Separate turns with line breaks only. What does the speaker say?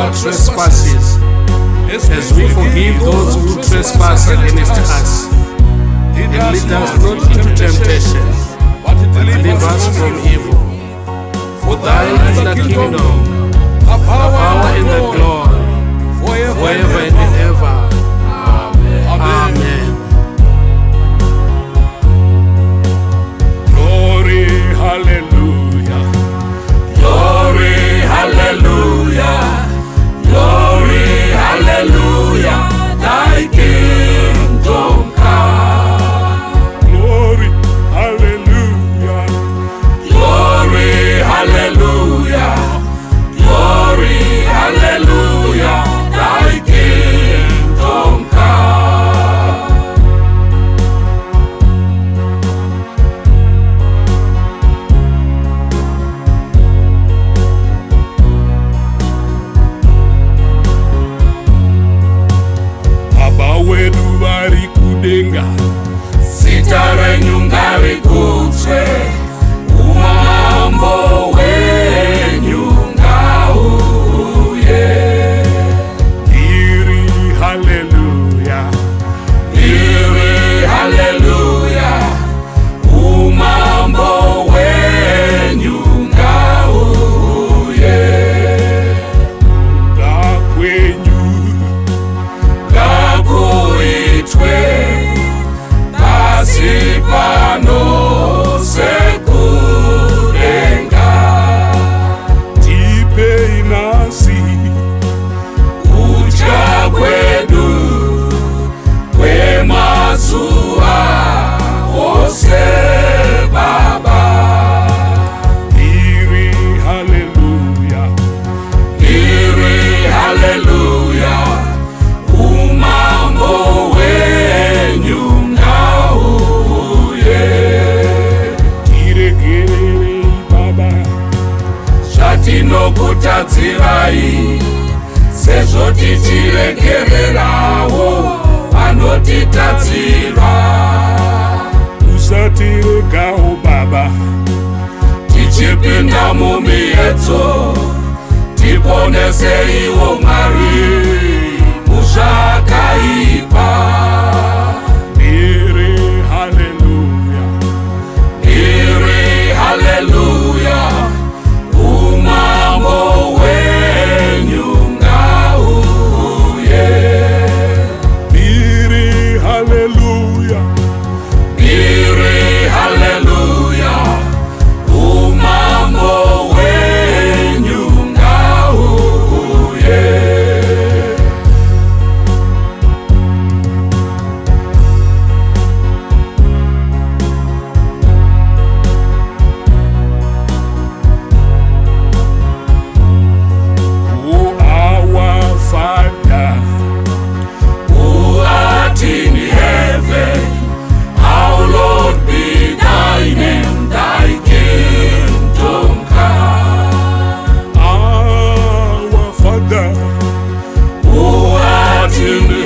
our trespasses, as we forgive those who trespass against us. And lead us not into temptation, but deliver us from evil. For thine is the kingdom, the power and the glory, forever and ever. Amen.
Glory, hallelujah. Glory, hallelujah. Glory, hallelujah. Thy kingdom come. Glory, hallelujah. Glory, hallelujah. Glory, hallelujah. Thy kingdom come. Baba wedu vari kudenga, zita renyu ngarikudzwe, umambo wenyu ngauye. Iri haleluya, iri haleluya, umambo wenyu ngauye. Ngakwenyu ngakuitwe pasi pano sekudenga. Tipei nasi kudya kwedu kwemazuva ose Baba. Iri haleluya, iri haleluya, umambo wenyu ngauye. Tiregererei Baba zvatinokutadzirai, sezvo tichiregererawo vanotitadzira. Usatiregawo Baba tichipinda mumiedzo, tiponeseiwo Mwari muzvakaipa. Iri haleluya, iri haleluya, umambo wenyu ngauye. Iri haleluya, iri haleluya, umambo wenyu ngauye. Our Father, who art in heaven, hallowed be thy name, thy kingdom come. Our Father, who art in